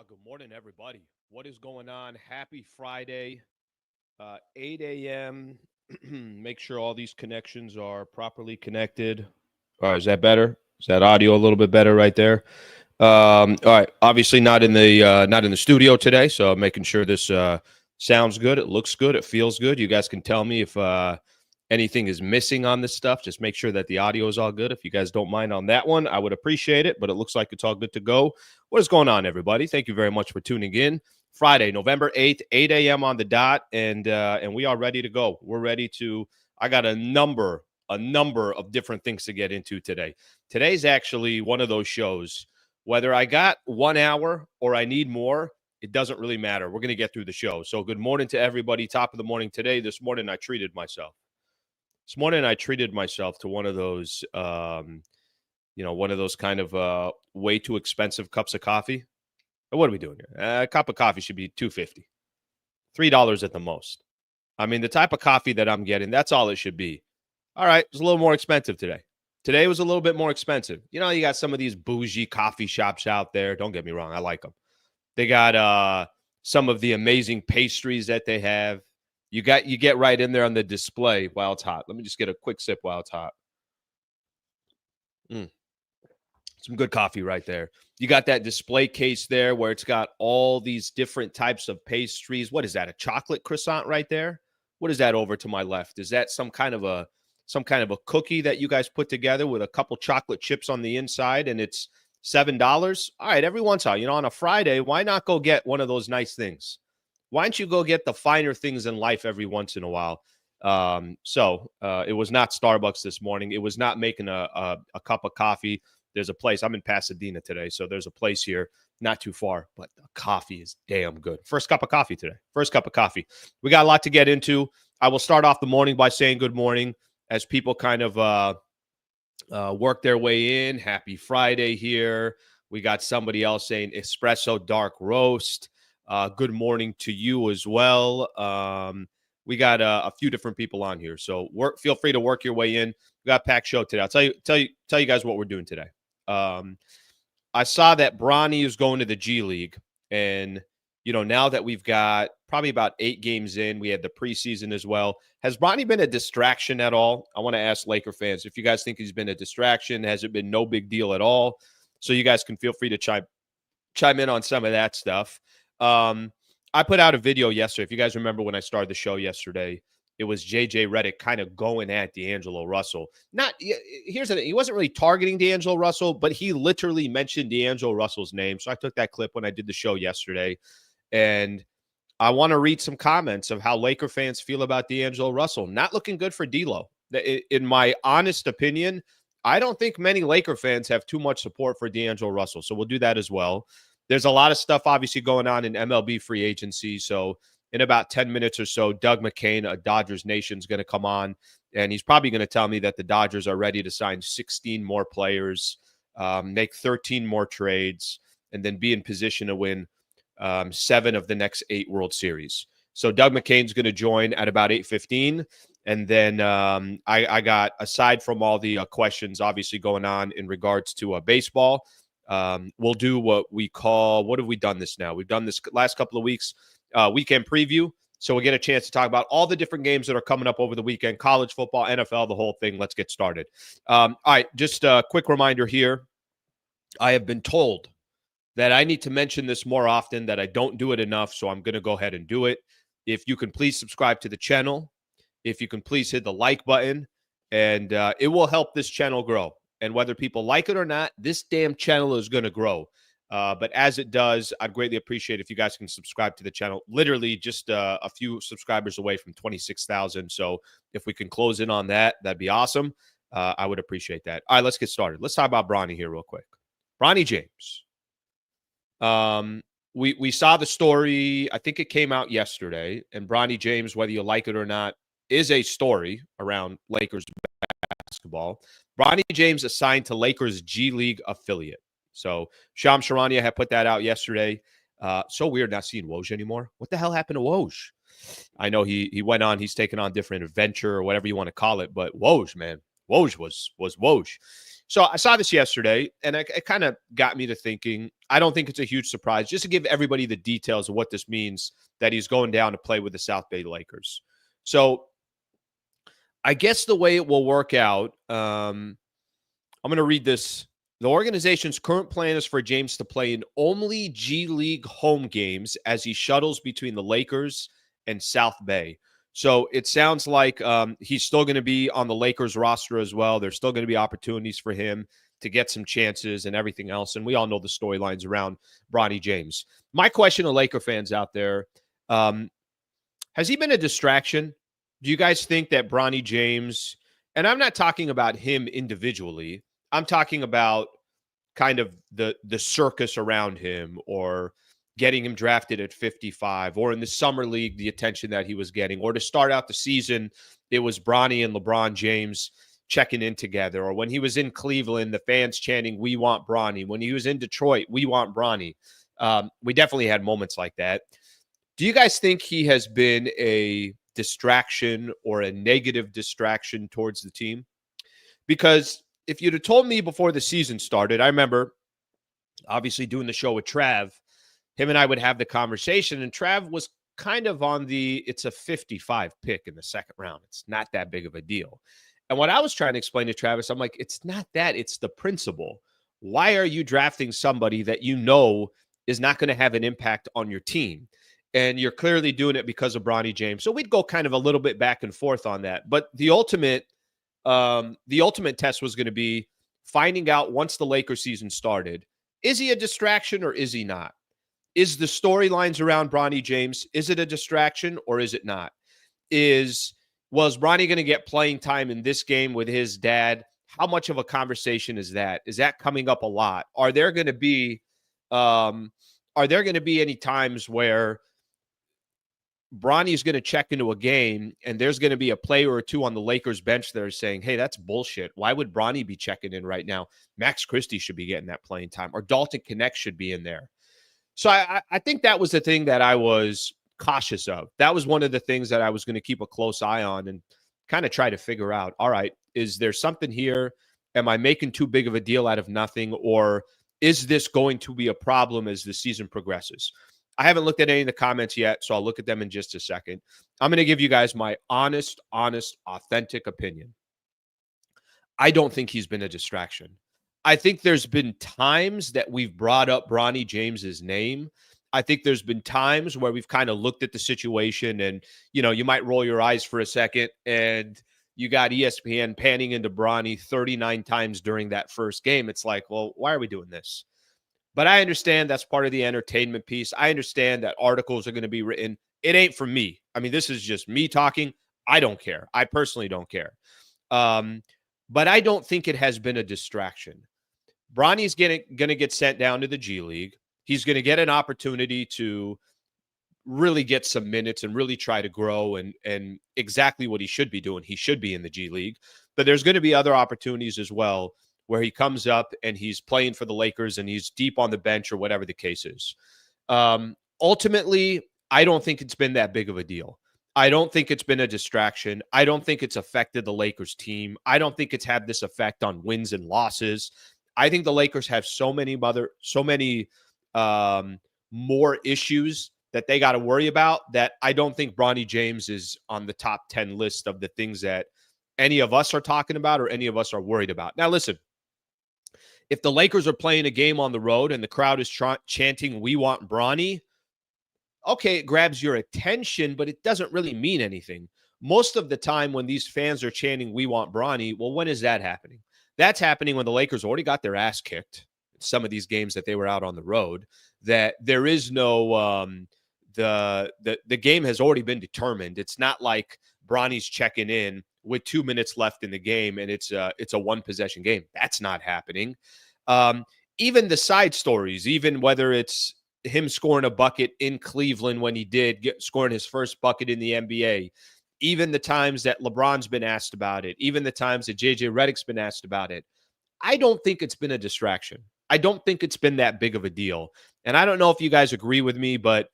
Good morning, everybody. What is going on? Happy Friday, 8 a.m. Make sure all these connections are properly connected. All right, is that better? Is that audio a little bit better right there? All right, obviously not in the studio today, so I'm making sure this sounds good. It looks good. It feels good. You guys can tell me if anything is missing on this stuff. Just make sure that the audio is all good. If you guys don't mind on that one, I would appreciate it. But it looks like it's all good to go. What is going on, everybody? Thank you very much for tuning in. Friday, November 8th, 8 a.m. on the dot, and we are ready to go. We're ready to. I got a number of different things to get into today. Today's actually one of those shows. Whether I got 1 hour or I need more, it doesn't really matter. We're going to get through the show. So good morning to everybody. Top of the morning today. This morning I treated myself. To one of those, one of those kind of way too expensive cups of coffee. What are we doing here? A cup of coffee should be $2.50, $3 at the most. I mean, the type of coffee that I'm getting, that's all it should be. All right, it's a little more expensive today. Today was a little bit more expensive. You know, you got some of these bougie coffee shops out there. Don't get me wrong, I like them. They got some of the amazing pastries that they have. You get right in there on the display while it's hot. Let me just get a quick sip while it's hot. Some good coffee right there. You got that display case there where it's got all these different types of pastries. What is that? A chocolate croissant right there? What is that over to my left? Is that some kind of a cookie that you guys put together with a couple chocolate chips on the inside, and it's $7? All right, every once in a while, on a Friday, why not go get one of those nice things? Why don't you go get the finer things in life every once in a while? It was not Starbucks this morning. It was not making a cup of coffee. There's a place. I'm in Pasadena today, so there's a place here not too far, but the coffee is damn good. First cup of coffee today. We got a lot to get into. I will start off the morning by saying good morning as people kind of work their way in. Happy Friday here. We got somebody else saying espresso dark roast. Good morning to you as well. We got a few different people on here, so feel free to work your way in. We got a packed show today. I'll tell you guys what we're doing today. I saw that Bronny is going to the G League, and now that we've got probably about 8 games in, we had the preseason as well. Has Bronny been a distraction at all? I want to ask Laker fans if you guys think he's been a distraction. Has it been no big deal at all? So you guys can feel free to chime in on some of that stuff. I put out a video yesterday. If you guys remember when I started the show yesterday, it was JJ Redick kind of going at D'Angelo Russell. Here's the thing. He wasn't really targeting D'Angelo Russell, but he literally mentioned D'Angelo Russell's name. So I took that clip when I did the show yesterday, and I want to read some comments of how Laker fans feel about D'Angelo Russell. Not looking good for D'Lo. In my honest opinion, I don't think many Laker fans have too much support for D'Angelo Russell. So we'll do that as well. There's a lot of stuff obviously going on in MLB free agency. So in about 10 minutes or so, Doug McKain, a Dodgers Nation, is going to come on, and he's probably going to tell me that the Dodgers are ready to sign 16 more players, make 13 more trades, and then be in position to win 7 of the next 8 World Series. So Doug McKain's going to join at about 8:15. And then I got, aside from all the questions obviously going on in regards to baseball, we'll do what we call, what have we done this now? We've done this last couple of weeks, weekend preview. So we'll get a chance to talk about all the different games that are coming up over the weekend, college football, NFL, the whole thing. Let's get started. All right, just a quick reminder here. I have been told that I need to mention this more often, that I don't do it enough, so I'm going to go ahead and do it. If you can please subscribe to the channel, if you can please hit the like button, and it will help this channel grow. And whether people like it or not, this damn channel is going to grow. But as it does, I'd greatly appreciate if you guys can subscribe to the channel. Literally just a few subscribers away from 26,000. So if we can close in on that, that'd be awesome. I would appreciate that. All right, let's get started. Let's talk about Bronny here real quick. Bronny James. We saw the story. I think it came out yesterday. And Bronny James, whether you like it or not, is a story around Lakers basketball. Bronny James assigned to Lakers G League affiliate. So Shams Charania had put that out yesterday. So weird not seeing Woj anymore. What the hell happened to Woj? I know he went on. He's taken on different adventure or whatever you want to call it. But Woj, man, Woj was Woj. So I saw this yesterday, and it kind of got me to thinking. I don't think it's a huge surprise, just to give everybody the details of what this means, that he's going down to play with the South Bay Lakers. So I guess the way it will work out, I'm going to read this. The organization's current plan is for James to play in only G League home games as he shuttles between the Lakers and South Bay. So it sounds like he's still going to be on the Lakers roster as well. There's still going to be opportunities for him to get some chances and everything else. And we all know the storylines around Bronny James. My question to Laker fans out there, has he been a distraction? Do you guys think that Bronny James, and I'm not talking about him individually, I'm talking about kind of the circus around him, or getting him drafted at 55, or in the summer league, the attention that he was getting, or to start out the season, it was Bronny and LeBron James checking in together, or when he was in Cleveland, the fans chanting, "We want Bronny." When he was in Detroit, "We want Bronny." We definitely had moments like that. Do you guys think he has been a distraction or a negative distraction towards the team? Because if you'd have told me before the season started, I remember obviously doing the show with Trav, him and I would have the conversation, and Trav was kind of on it's a 55 pick in the second round. It's not that big of a deal. And what I was trying to explain to Travis, I'm like, it's not that, it's the principle. Why are you drafting somebody that you know is not going to have an impact on your team? And you're clearly doing it because of Bronny James. So we'd go kind of a little bit back and forth on that. But the ultimate test was going to be finding out, once the Lakers season started, is he a distraction or is he not? Is the storylines around Bronny James, is it a distraction or is it not? Was Bronny going to get playing time in this game with his dad? How much of a conversation is that? Is that coming up a lot? Are there going to be any times where Bronny is going to check into a game and there's going to be a player or two on the Lakers bench that are saying, "Hey, that's bullshit. Why would Bronny be checking in right now? Max Christie should be getting that playing time, or Dalton Connect should be in there." So I think that was the thing that I was cautious of. That was one of the things that I was going to keep a close eye on and kind of try to figure out, all right, is there something here? Am I making too big of a deal out of nothing? Or is this going to be a problem as the season progresses? I haven't looked at any of the comments yet, so I'll look at them in just a second. I'm going to give you guys my honest, authentic opinion. I don't think he's been a distraction. I think there's been times that we've brought up Bronny James's name. I think there's been times where we've kind of looked at the situation and, you might roll your eyes for a second, and you got ESPN panning into Bronny 39 times during that first game. It's like, well, why are we doing this? But I understand that's part of the entertainment piece. I understand that articles are going to be written. It ain't for me. I mean, this is just me talking. I don't care. I personally don't care. But I don't think it has been a distraction. Bronny's going to get sent down to the G League. He's going to get an opportunity to really get some minutes and really try to grow and exactly what he should be doing. He should be in the G League. But there's going to be other opportunities as well where he comes up and he's playing for the Lakers and he's deep on the bench or whatever the case is. Ultimately, I don't think it's been that big of a deal. I don't think it's been a distraction. I don't think it's affected the Lakers team. I don't think it's had this effect on wins and losses. I think the Lakers have so many more issues that they got to worry about, that I don't think Bronny James is on the top 10 list of the things that any of us are talking about or any of us are worried about. Now, listen, if the Lakers are playing a game on the road and the crowd is chanting, "We want Bronny," okay, it grabs your attention, but it doesn't really mean anything. Most of the time when these fans are chanting, "We want Bronny," well, when is that happening? That's happening when the Lakers already got their ass kicked in some of these games that they were out on the road, that there is no the game has already been determined. It's not like Bronny's checking in with 2 minutes left in the game and it's a one possession game. That's not happening. Even the side stories, even whether it's him scoring a bucket in Cleveland when he did, scoring his first bucket in the NBA, even the times that LeBron's been asked about it, even the times that JJ Redick's been asked about it, I don't think it's been a distraction. I don't think it's been that big of a deal. And I don't know if you guys agree with me, but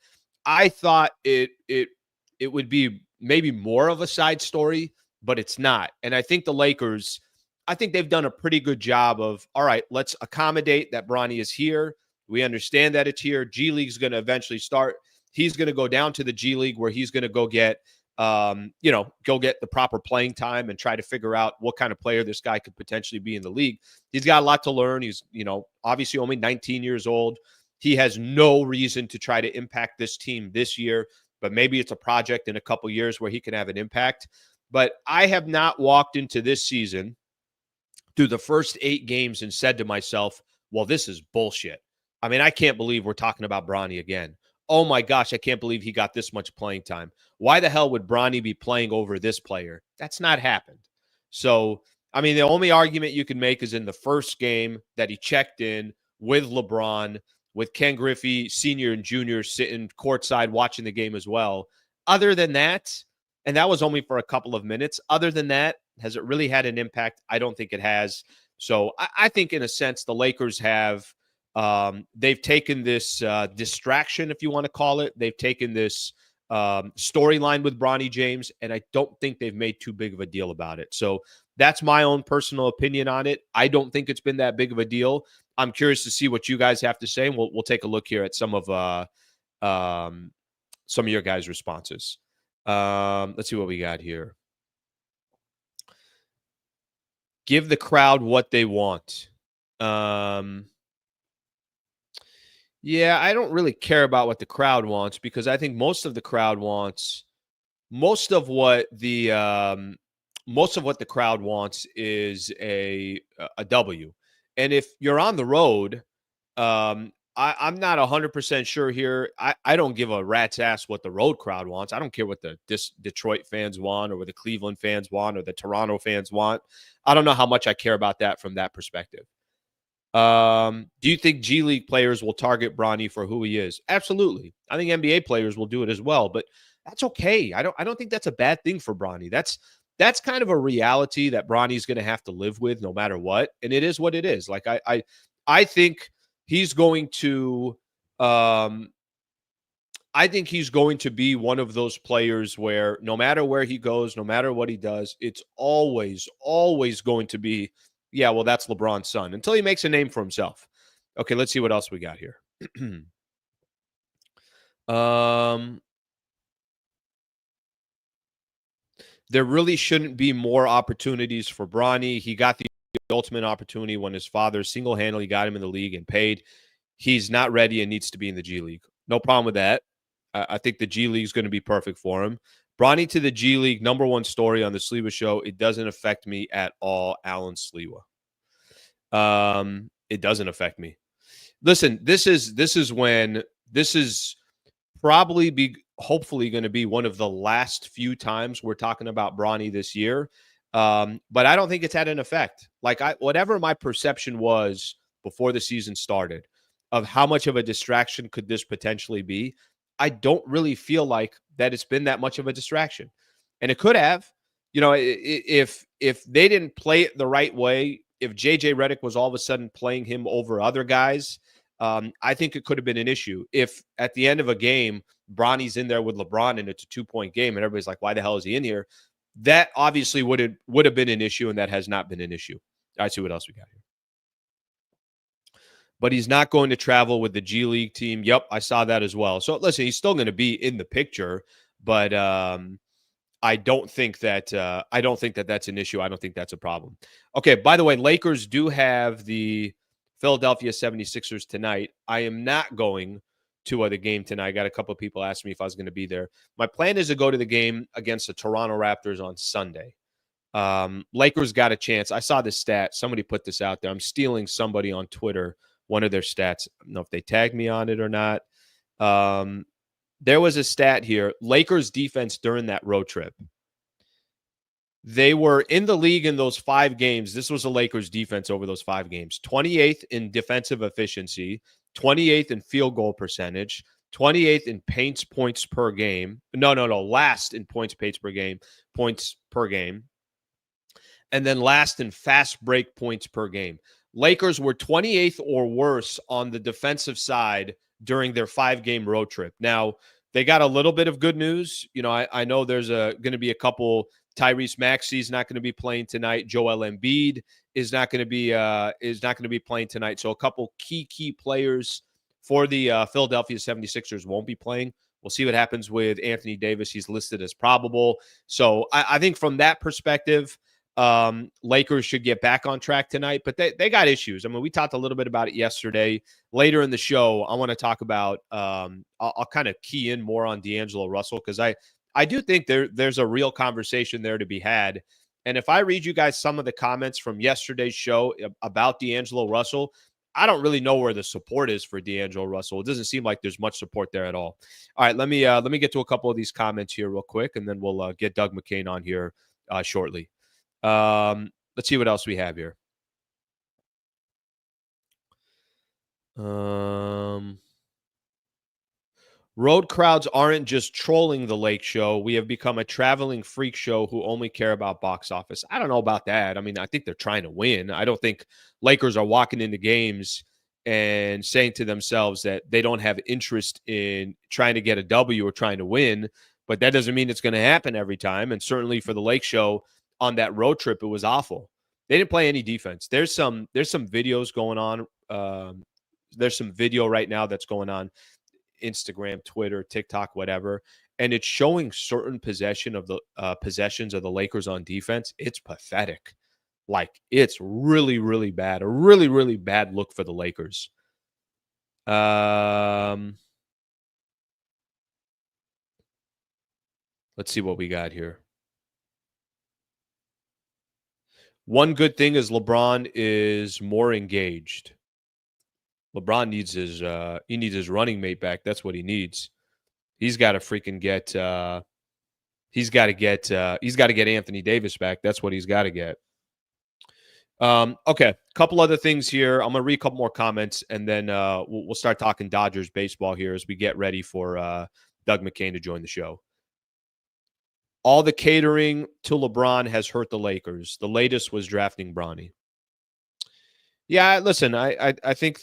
I thought it would be maybe more of a side story, but it's not. And I think the Lakers I think they've done a pretty good job of, all right, let's accommodate that Bronny is here. We understand that it's here. G League's going to eventually start. He's going to go down to the G League where he's going to go get, go get the proper playing time and try to figure out what kind of player this guy could potentially be in the league. He's got a lot to learn. He's, obviously only 19 years old. He has no reason to try to impact this team this year, but maybe it's a project in a couple years where he can have an impact. But I have not walked into this season through the first 8 games and said to myself, well, this is bullshit. I mean, I can't believe we're talking about Bronny again. Oh my gosh, I can't believe he got this much playing time. Why the hell would Bronny be playing over this player? That's not happened. So, I mean, the only argument you can make is in the first game that he checked in with LeBron, with Ken Griffey, senior and junior, sitting courtside watching the game as well. Other than that, and that was only for a couple of minutes. Other than that, has it really had an impact? I don't think it has. So I think in a sense, the Lakers have, they've taken this distraction, if you want to call it. They've taken this storyline with Bronny James, and I don't think they've made too big of a deal about it. So that's my own personal opinion on it. I don't think it's been that big of a deal. I'm curious to see what you guys have to say, and we'll take a look here at some of your guys' responses. Let's see what we got here. Give the crowd what they want. Yeah, I don't really care about what the crowd wants because I think most of the crowd wants most of what the crowd wants is a W. And if you're on the road, I'm not 100% sure here. I don't give a rat's ass what the road crowd wants. I don't care what the Detroit fans want or what the Cleveland fans want or the Toronto fans want. I don't know how much I care about that from that perspective. Do you think G League players will target Bronny for who he is? Absolutely. I think NBA players will do it as well, but that's okay. I don't think that's a bad thing for Bronny. That's kind of a reality that Bronny's going to have to live with no matter what, and it is what it is. Like I think he's going to I think he's going to be one of those players where no matter where he goes, no matter what he does, it's always going to be, yeah, well, that's LeBron's son until he makes a name for himself. Okay, let's see what else we got here. There really shouldn't be more opportunities for Bronny. He got the ultimate opportunity when his father single-handedly got him in the league and paid. He's not ready and needs to be in the G League. No problem with that. I think the G League is going to be perfect for him. Bronny to the G League, number 1 story on the Sliwa Show. It doesn't affect me at all, Alan Sliwa. It doesn't affect me. Listen, this is probably hopefully going to be one of the last few times we're talking about Bronny this year. But I don't think it's had an effect. Like whatever my perception was before the season started of how much of a distraction could this potentially be, I don't really feel like that it's been that much of a distraction. And it could have, if they didn't play it the right way, if JJ Redick was all of a sudden playing him over other guys, I think it could have been an issue. If at the end of a game, Bronny's in there with LeBron and it's a 2-point game and everybody's like, why the hell is he in here? That obviously would have been an issue, and that has not been an issue. All right, see what else we got here. But he's not going to travel with the G League team. Yep, I saw that as well. So listen, he's still going to be in the picture, but I don't think that that's an issue. I don't think that's a problem. Okay, by the way, Lakers do have the Philadelphia 76ers tonight. I am not going to the game tonight. I got a couple of people asking me if I was going to be there. My plan is to go to the game against the Toronto Raptors on Sunday. Lakers got a chance. I saw this stat. Somebody put this out there. I'm stealing somebody on Twitter, one of their stats. I don't know if they tagged me on it or not. There was a stat here. Lakers defense during that road trip. They were in the league in those 5 games. This was the Lakers defense over those 5 games. 28th in defensive efficiency, 28th in field goal percentage, 28th in points per game. No. Last in points per game. And then last in fast break points per game. Lakers were 28th or worse on the defensive side during their 5-game road trip. Now, they got a little bit of good news. I know there's going to be a couple Tyrese Maxey is not going to be playing tonight. Joel Embiid is not going to be playing tonight. So a couple key players for the Philadelphia 76ers won't be playing. We'll see what happens with Anthony Davis. He's listed as probable. So I think from that perspective, Lakers should get back on track tonight, but they got issues. I mean, we talked a little bit about it yesterday. Later in the show, I want to talk about, I'll kind of key in more on D'Angelo Russell, because I do think there's a real conversation there to be had. And if I read you guys some of the comments from yesterday's show about D'Angelo Russell, I don't really know where the support is for D'Angelo Russell. It doesn't seem like there's much support there at all. All right, let me get to a couple of these comments here real quick, and then we'll get Doug McKain on here shortly. Let's see what else we have here. Road crowds aren't just trolling the Lake Show. We have become a traveling freak show who only care about box office. I don't know about that. I mean, I think they're trying to win. I don't think Lakers are walking into games and saying to themselves that they don't have interest in trying to get a W or trying to win, but that doesn't mean it's going to happen every time. And certainly for the Lake Show on that road trip, it was awful. They didn't play any defense. There's some videos going on. There's some video right now that's going on Instagram, Twitter, TikTok, whatever, and it's showing certain possessions of the Lakers on defense. It's pathetic. Like, it's really, really bad. A really, really bad look for the Lakers. Let's see what we got here. One good thing is LeBron is more engaged. LeBron needs his running mate back. That's what he needs. He's got to freaking get he's got to get Anthony Davis back. That's what he's got to get. Okay, a couple other things here. I'm gonna read a couple more comments, and then we'll start talking Dodgers baseball here as we get ready for Doug McKain to join the show. All the catering to LeBron has hurt the Lakers. The latest was drafting Bronny. Yeah, listen, I think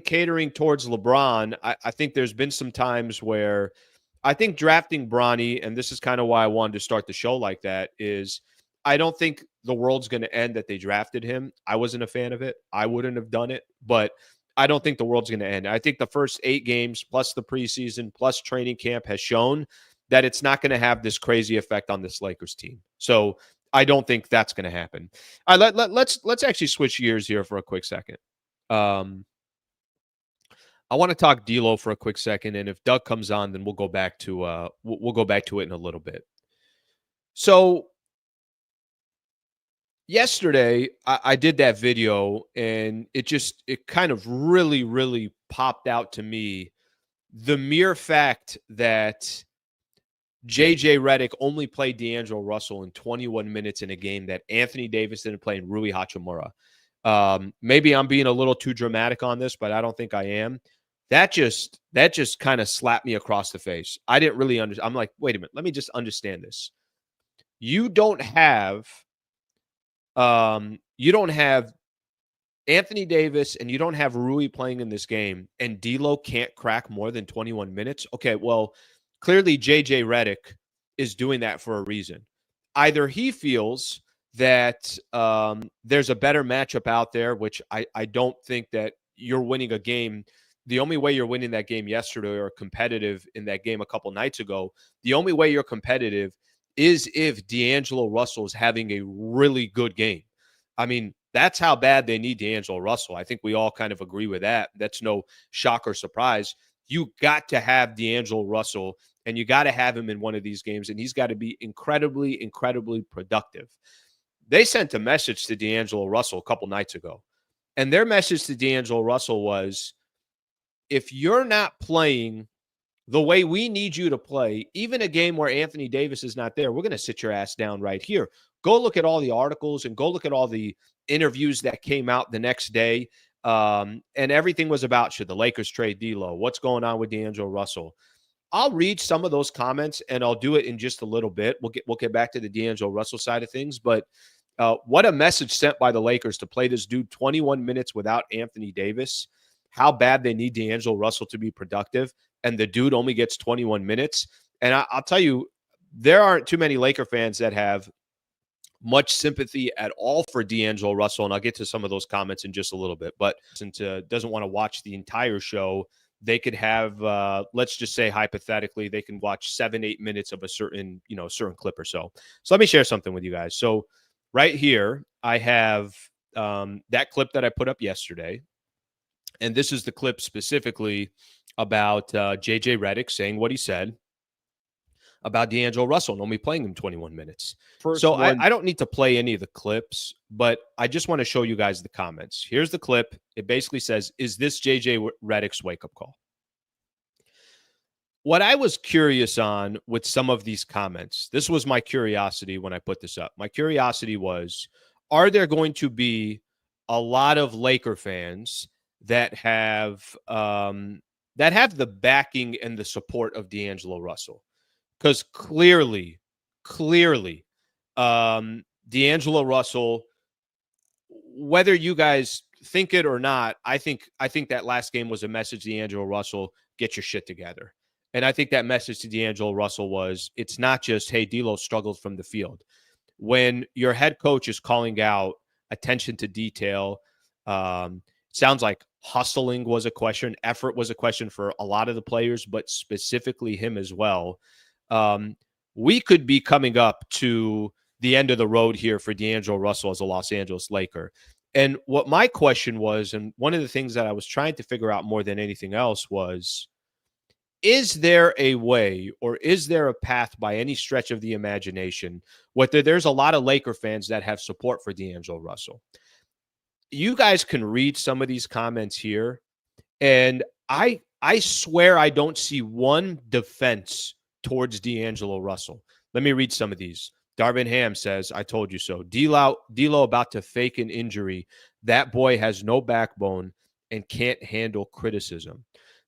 catering towards LeBron, I think there's been some times where I think drafting Bronny, and this is kind of why I wanted to start the show like that, is I don't think the world's going to end that they drafted him. I wasn't a fan of it. I wouldn't have done it, but I don't think the world's going to end. I think the first 8 games plus the preseason plus training camp has shown that it's not going to have this crazy effect on this Lakers team. So I don't think that's going to happen. All right, let's actually switch gears here for a quick second. I want to talk D'Lo for a quick second, and if Doug comes on, then we'll go back to it in a little bit. So yesterday, I did that video, and it kind of really, really popped out to me the mere fact that JJ Redick only played D'Angelo Russell in 21 minutes in a game that Anthony Davis didn't play and Rui Hachimura. Maybe I'm being a little too dramatic on this, but I don't think I am. That just kind of slapped me across the face. I didn't really understand. I'm like, wait a minute, let me just understand this. You don't have Anthony Davis and you don't have Rui playing in this game, and D'Lo can't crack more than 21 minutes. Okay, well, clearly JJ Redick is doing that for a reason. Either he feels that there's a better matchup out there, which I don't think that you're winning a game. The only way you're winning that game yesterday or competitive in that game a couple nights ago, the only way you're competitive is if D'Angelo Russell is having a really good game. I mean, that's how bad they need D'Angelo Russell. I think we all kind of agree with that. That's no shock or surprise. You got to have D'Angelo Russell, and you got to have him in one of these games, and he's got to be incredibly, incredibly productive. They sent a message to D'Angelo Russell a couple nights ago, and their message to D'Angelo Russell was, if you're not playing the way we need you to play, even a game where Anthony Davis is not there, we're going to sit your ass down right here. Go look at all the articles and go look at all the interviews that came out the next day. And everything was about, should the Lakers trade D'Lo? What's going on with D'Angelo Russell? I'll read some of those comments, and I'll do it in just a little bit. We'll get back to the D'Angelo Russell side of things. But what a message sent by the Lakers to play this dude 21 minutes without Anthony Davis. How bad they need D'Angelo Russell to be productive, and the dude only gets 21 minutes. And I'll tell you, there aren't too many Laker fans that have much sympathy at all for D'Angelo Russell, and I'll get to some of those comments in just a little bit. But since doesn't want to watch the entire show, they could have, let's just say hypothetically, they can watch 7-8 minutes of a certain clip or so. So let me share something with you guys. So right here, I have that clip that I put up yesterday, and this is the clip specifically about JJ Redick saying what he said about D'Angelo Russell and only playing him 21 minutes. I don't need to play any of the clips, but I just want to show you guys the comments. Here's the clip. It basically says, is this JJ Redick's wake-up call? What I was curious on with some of these comments, this was my curiosity when I put this up. My curiosity was, are there going to be a lot of Laker fans that have the backing and the support of D'Angelo Russell? Because clearly, D'Angelo Russell, whether you guys think it or not, I think that last game was a message to D'Angelo Russell, get your shit together. And I think that message to D'Angelo Russell was, it's not just, hey, D'Lo struggled from the field. When your head coach is calling out attention to detail, sounds like hustling was a question, effort was a question for a lot of the players, but specifically him as well. We could be coming up to the end of the road here for D'Angelo Russell as a Los Angeles Laker. And what my question was, and one of the things that I was trying to figure out more than anything else was, is there a way or is there a path by any stretch of the imagination, whether there's a lot of Laker fans that have support for D'Angelo Russell? You guys can read some of these comments here, and I swear I don't see one defense towards D'Angelo Russell. Let me read some of these. Darvin Ham says, I told you so. D'Lo about to fake an injury. That boy has no backbone and can't handle criticism.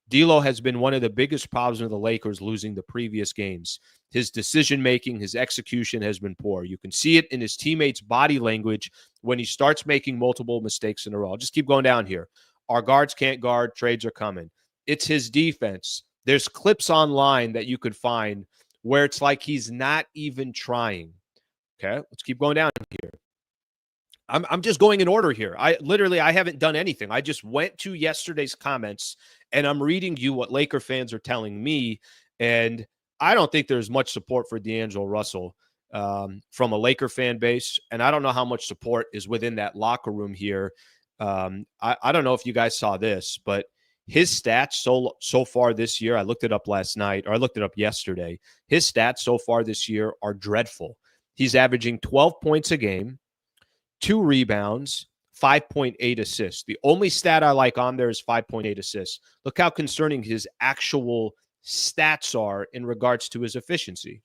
D'Lo has been one of the biggest problems of the Lakers losing the previous games. His decision-making, his execution has been poor. You can see it in his teammates' body language when he starts making multiple mistakes in a row. I'll just keep going down here. Our guards can't guard. Trades are coming. It's his defense. There's clips online that you could find where it's like he's not even trying. Okay, let's keep going down here. I'm just going in order here. I haven't done anything. I just went to yesterday's comments and I'm reading you what Laker fans are telling me. And I don't think there's much support for D'Angelo Russell from a Laker fan base. And I don't know how much support is within that locker room here. I don't know if you guys saw this, but his stats so far this year, I looked it up last night, or I looked it up yesterday. His stats so far this year are dreadful. He's averaging 12 points a game, 2 rebounds, 5.8 assists. The only stat I like on there is 5.8 assists. Look how concerning his actual stats are in regards to his efficiency.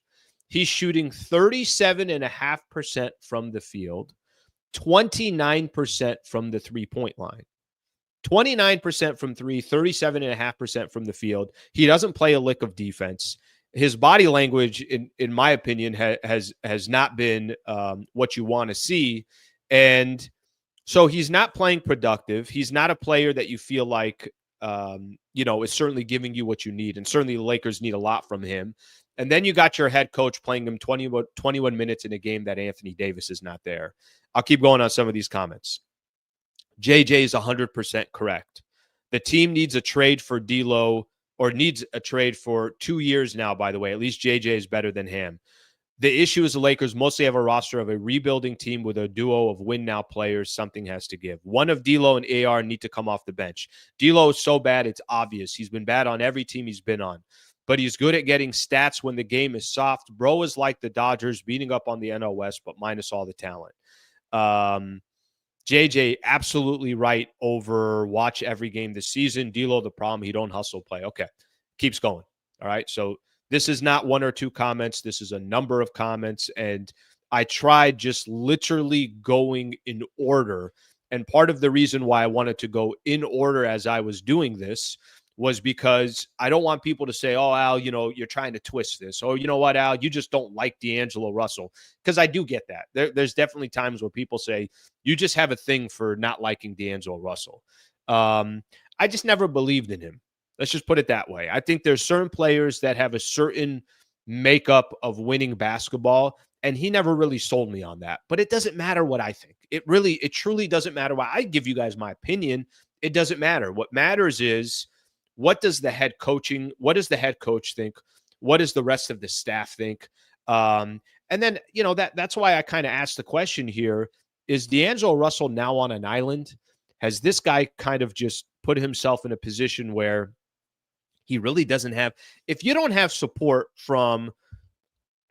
He's shooting 37.5% from the field, 29% from the three-point line. 29% from three, 37.5% from the field. He doesn't play a lick of defense. His body language, in my opinion, has not been what you want to see. And so he's not playing productive. He's not a player that you feel like, is certainly giving you what you need. And certainly the Lakers need a lot from him. And then you got your head coach playing him 21 minutes in a game that Anthony Davis is not there. I'll keep going on some of these comments. JJ is 100% correct. The team needs a trade for D'Lo, or needs a trade for 2 years now, by the way. At least JJ is better than him. The issue is the Lakers mostly have a roster of a rebuilding team with a duo of win-now players. Something has to give. One of D'Lo and AR need to come off the bench. D'Lo is so bad, it's obvious. He's been bad on every team he's been on. But he's good at getting stats when the game is soft. Bro is like the Dodgers, beating up on the NL West, but minus all the talent. JJ, absolutely right over watch every game this season. D'Lo, the problem, he don't hustle play. Okay, keeps going. All right, so this is not one or two comments. This is a number of comments, and I tried just literally going in order. And part of the reason why I wanted to go in order as I was doing this was because I don't want people to say, oh, Al, you're trying to twist this. Or, you know what, Al, you just don't like D'Angelo Russell. Because I do get that. There's definitely times where people say, you just have a thing for not liking D'Angelo Russell. I just never believed in him. Let's just put it that way. I think there's certain players that have a certain makeup of winning basketball. And he never really sold me on that. But it doesn't matter what I think. It truly doesn't matter why I give you guys my opinion. It doesn't matter. What matters is what does the head coach think? What does the rest of the staff think? And then, that's why I kind of asked the question here, is D'Angelo Russell now on an island? Has this guy kind of just put himself in a position where he really doesn't have, if you don't have support from,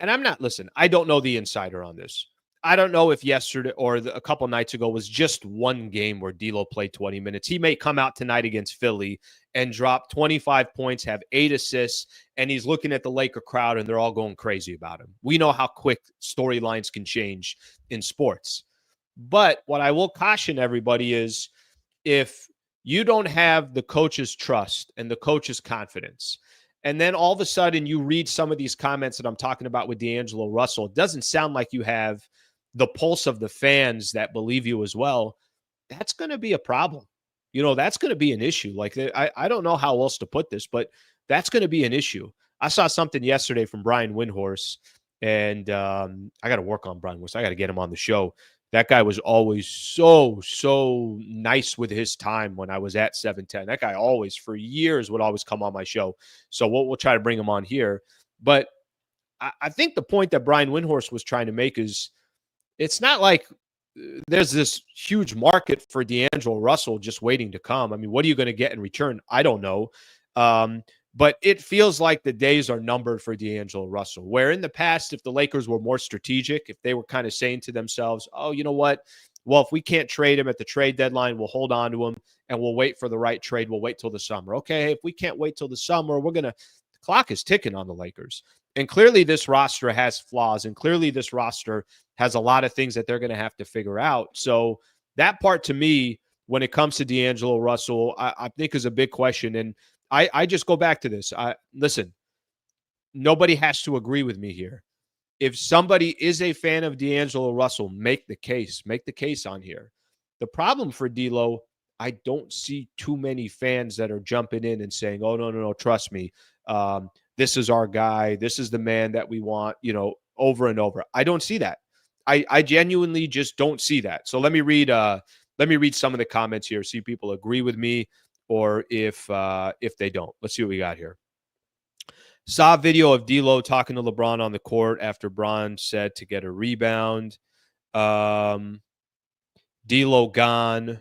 and I don't know the insider on this. I don't know if yesterday or a couple nights ago was just one game where D'Lo played 20 minutes. He may come out tonight against Philly and drop 25 points, have 8 assists, and he's looking at the Laker crowd and they're all going crazy about him. We know how quick storylines can change in sports. But what I will caution everybody is, if you don't have the coach's trust and the coach's confidence, and then all of a sudden you read some of these comments that I'm talking about with D'Angelo Russell, it doesn't sound like you have the pulse of the fans that believe you as well, that's going to be a problem. That's going to be an issue. Like, I don't know how else to put this, but that's going to be an issue. I saw something yesterday from Brian Windhorst, and I got to work on Brian Windhorst. I got to get him on the show. That guy was always so nice with his time when I was at 710. That guy always, for years, would always come on my show. So we'll try to bring him on here. But I think the point that Brian Windhorst was trying to make is, it's not like there's this huge market for D'Angelo Russell just waiting to come. I mean, what are you going to get in return? I don't know. But it feels like the days are numbered for D'Angelo Russell, where in the past, if the Lakers were more strategic, if they were kind of saying to themselves, oh, you know what? Well, if we can't trade him at the trade deadline, we'll hold on to him and we'll wait for the right trade. We'll wait till the summer. Okay, if we can't wait till the summer, the clock is ticking on the Lakers. And clearly this roster has flaws, and clearly this roster has a lot of things that they're going to have to figure out. So that part, to me, when it comes to D'Angelo Russell, I think is a big question. And I just go back to this. Listen, nobody has to agree with me here. If somebody is a fan of D'Angelo Russell, make the case on here. The problem for D'Lo, I don't see too many fans that are jumping in and saying, oh, no, trust me. This is our guy. This is the man that we want, over and over. I don't see that. I genuinely just don't see that. So let me read some of the comments here, see if people agree with me or if they don't. Let's see what we got here. Saw a video of D'Lo talking to LeBron on the court after Bron said to get a rebound. D'Lo gone.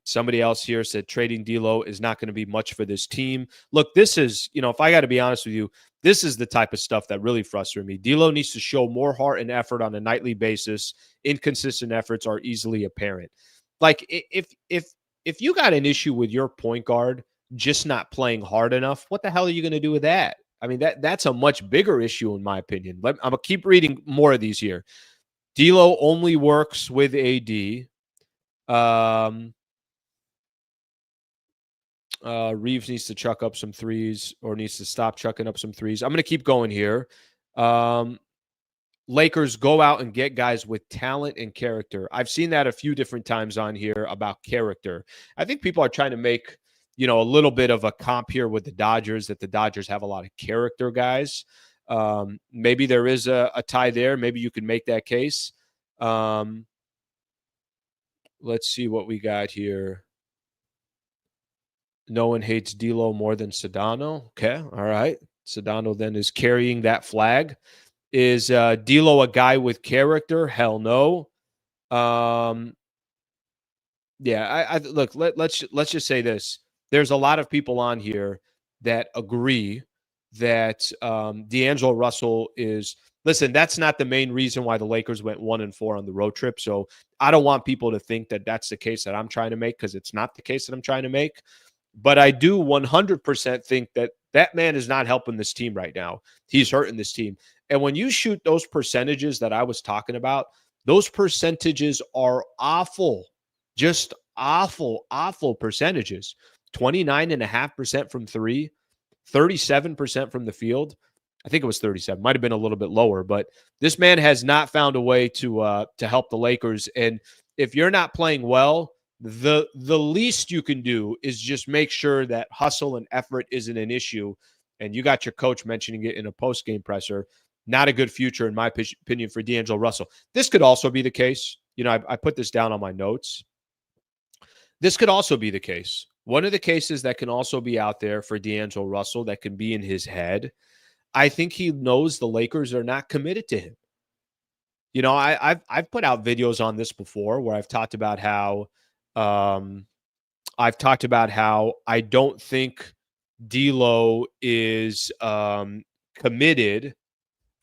Somebody else here said trading D'Lo is not going to be much for this team. Look, this is, if I got to be honest with you, this is the type of stuff that really frustrates me. D'Lo needs to show more heart and effort on a nightly basis. Inconsistent efforts are easily apparent. Like, if you got an issue with your point guard just not playing hard enough, what the hell are you going to do with that? I mean, that's a much bigger issue in my opinion. I'm going to keep reading more of these here. D'Lo only works with AD. Reeves needs to chuck up some threes, or needs to stop chucking up some threes. I'm going to keep going here. Lakers go out and get guys with talent and character. I've seen that a few different times on here about character. I think people are trying to make, a little bit of a comp here with the Dodgers, that the Dodgers have a lot of character guys. Maybe there is a tie there. Maybe you can make that case. Let's see what we got here. No one hates D'Lo more than Sedano. Okay, all right. Sedano then is carrying that flag. Is D'Lo a guy with character? Hell no. Yeah, I look. Let's just say this. There's a lot of people on here that agree that D'Angelo Russell is. Listen, that's not the main reason why the Lakers went 1-4 on the road trip. So I don't want people to think that that's the case that I'm trying to make, because it's not the case that I'm trying to make. But I do 100% think that that man is not helping this team right now. He's hurting this team. And when you shoot those percentages that I was talking about, those percentages are awful. Just awful percentages. 29.5% from three, 37% from the field. I think it was 37. Might have been a little bit lower, but this man has not found a way to help the Lakers. And if you're not playing well, the least you can do is just make sure that hustle and effort isn't an issue. and you got your coach mentioning it in a post-game presser. Not a good future, in my opinion, for D'Angelo Russell. This could also be the case. I put this down on my notes. This could also be the case. One of the cases that can also be out there for D'Angelo Russell that can be in his head, I think he knows the Lakers are not committed to him. I've put out videos on this before where I've talked about how I don't think D'Lo is committed.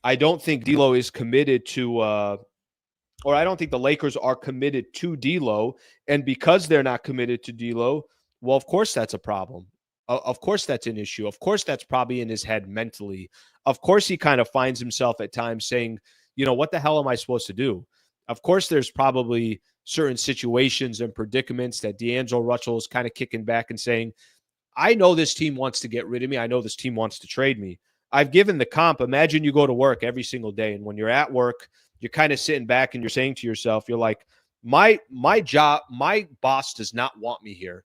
I don't think D'Lo is committed to, or I don't think the Lakers are committed to D'Lo, and because they're not committed to D'Lo, well, of course that's a problem. Of course that's an issue. Of course that's probably in his head mentally. Of course he kind of finds himself at times saying, what the hell am I supposed to do? Of course there's probably certain situations and predicaments that D'Angelo Russell is kind of kicking back and saying, I know this team wants to get rid of me. I know this team wants to trade me. I've given the comp. Imagine you go to work every single day, and when you're at work, you're kind of sitting back and you're saying to yourself, you're like, my job, my boss does not want me here.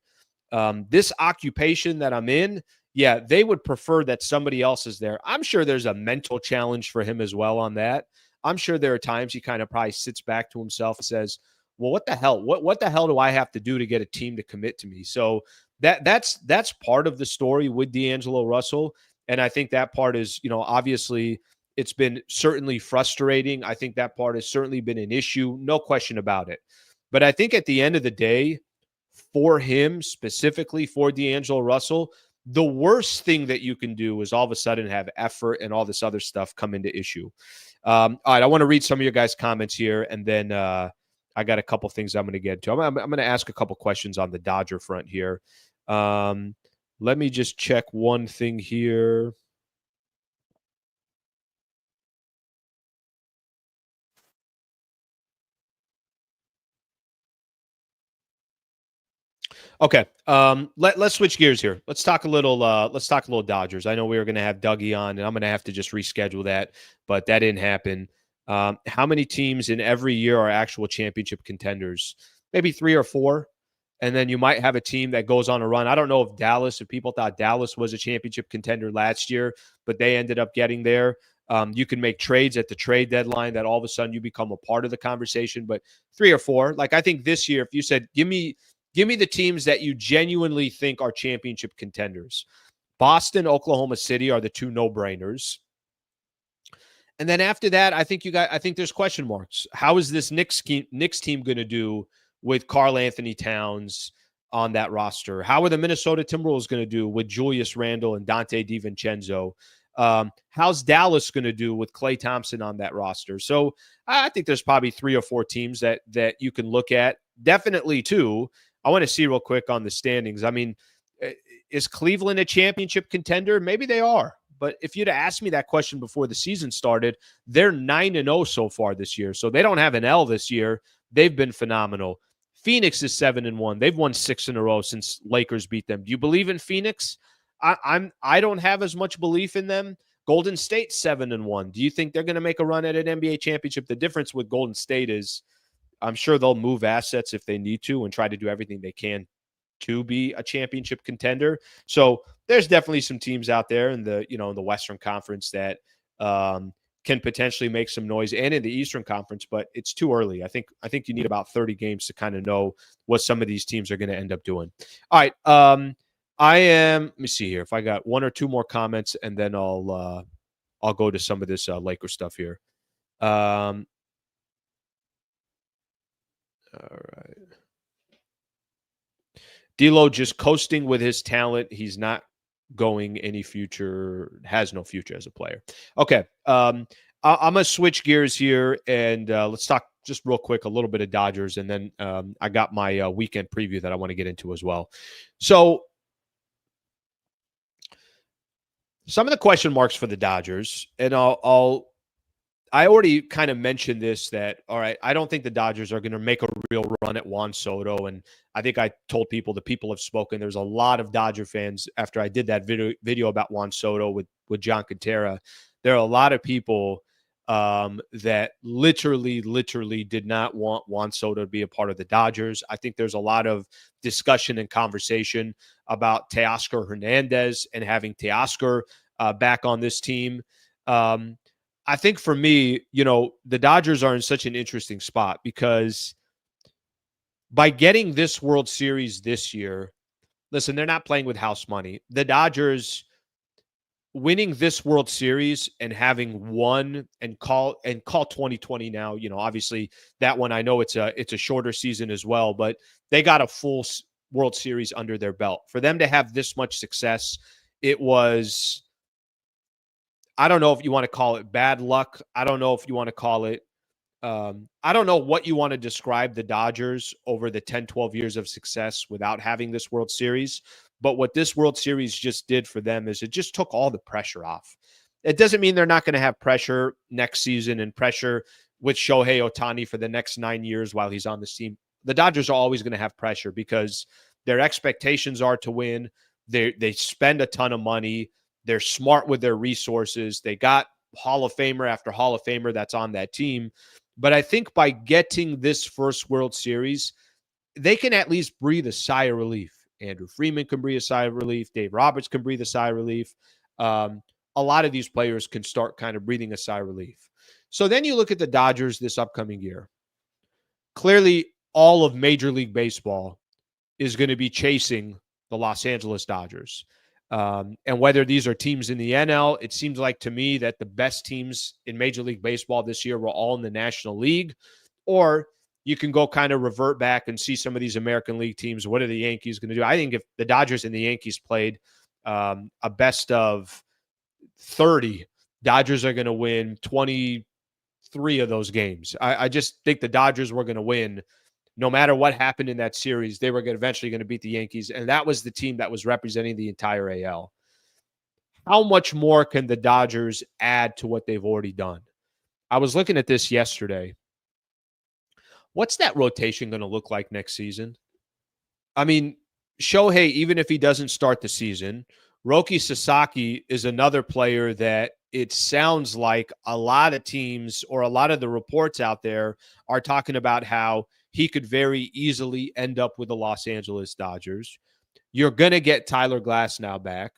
This occupation that I'm in, yeah, they would prefer that somebody else is there. I'm sure there's a mental challenge for him as well on that. I'm sure there are times he kind of probably sits back to himself and says, well, what the hell? What the hell do I have to do to get a team to commit to me? So that's part of the story with D'Angelo Russell. And I think that part is, obviously it's been certainly frustrating. I think that part has certainly been an issue, no question about it. But I think at the end of the day, for him, specifically for D'Angelo Russell, the worst thing that you can do is all of a sudden have effort and all this other stuff come into issue. All right, I want to read some of your guys' comments here, and then I got a couple things I'm going to get to. I'm going to ask a couple questions on the Dodger front here. Let me just check one thing here. Okay. Let's switch gears here. Let's talk a little Dodgers. I know we were going to have Dougie on, and I'm going to have to just reschedule that, but that didn't happen. How many teams in every year are actual championship contenders? Maybe 3 or 4. And then you might have a team that goes on a run. I don't know if people thought Dallas was a championship contender last year, but they ended up getting there. You can make trades at the trade deadline that all of a sudden you become a part of the conversation, but 3 or 4. Like I think this year, if you said, give me the teams that you genuinely think are championship contenders. Boston, Oklahoma City are the 2 no-brainers. And then after that, I think there's question marks. How is this Knicks team going to do with Karl Anthony Towns on that roster? How are the Minnesota Timberwolves going to do with Julius Randle and Dante DiVincenzo? How's Dallas going to do with Klay Thompson on that roster? So I think there's probably 3 or 4 teams that you can look at. Definitely 2. I want to see real quick on the standings. I mean, is Cleveland a championship contender? Maybe they are. But if you'd asked me that question before the season started, they're 9-0 so far this year. So they don't have an L this year. They've been phenomenal. Phoenix is 7-1. They've won 6 in a row since Lakers beat them. Do you believe in Phoenix? I don't have as much belief in them. Golden State 7-1. Do you think they're going to make a run at an NBA championship? The difference with Golden State is I'm sure they'll move assets if they need to and try to do everything they can to be a championship contender. So there's definitely some teams out there in the Western Conference that can potentially make some noise, and in the Eastern Conference, but it's too early. I think you need about 30 games to kind of know what some of these teams are going to end up doing. All right. Let me see here if I got 1 or 2 more comments, and then I'll go to some of this Lakers stuff here. All right. D'Lo just coasting with his talent. He's not going any future, has no future as a player. Okay. I'm going to switch gears here, and let's talk just real quick a little bit of Dodgers, and then I got my weekend preview that I want to get into as well. So some of the question marks for the Dodgers, and I already kind of mentioned this, that, all right, I don't think the Dodgers are going to make a real run at Juan Soto. And I think I told people, the people have spoken. There's a lot of Dodger fans after I did that video about Juan Soto with John Quintera. There are a lot of people that literally did not want Juan Soto to be a part of the Dodgers. I think there's a lot of discussion and conversation about Teoscar Hernandez and having Teoscar back on this team. I think for me, the Dodgers are in such an interesting spot because by getting this World Series this year, listen, they're not playing with house money. The Dodgers winning this World Series and having won and call 2020 now, obviously that one, I know it's a shorter season as well, but they got a full World Series under their belt. For them to have this much success, it was, I don't know if you want to call it bad luck. I don't know if you want to call it I don't know what you want to describe the Dodgers over the 10, 12 years of success without having this World Series. But what this World Series just did for them is it just took all the pressure off. It doesn't mean they're not going to have pressure next season and pressure with Shohei Ohtani for the next 9 years while he's on this team. The Dodgers are always going to have pressure because their expectations are to win. They spend a ton of money. They're smart with their resources. They got Hall of Famer after Hall of Famer that's on that team. But I think by getting this first World Series, they can at least breathe a sigh of relief. Andrew Freeman can breathe a sigh of relief. Dave Roberts can breathe a sigh of relief. A lot of these players can start kind of breathing a sigh of relief. So then you look at the Dodgers this upcoming year. Clearly, all of Major League Baseball is going to be chasing the Los Angeles Dodgers. And whether these are teams in the NL, it seems like to me that the best teams in Major League Baseball this year were all in the National League. Or you can go kind of revert back and see some of these American League teams. What are the Yankees going to do? I think if the Dodgers and the Yankees played a best of 30, Dodgers are going to win 23 of those games. I just think the Dodgers were going to win. No matter what happened in that series, they were eventually going to beat the Yankees, and that was the team that was representing the entire AL. How much more can the Dodgers add to what they've already done? I was looking at this yesterday. What's that rotation going to look like next season? I mean, Shohei, even if he doesn't start the season, Roki Sasaki is another player that it sounds like a lot of teams or a lot of the reports out there are talking about how he could very easily end up with the Los Angeles Dodgers. You're going to get Tyler Glasnow back.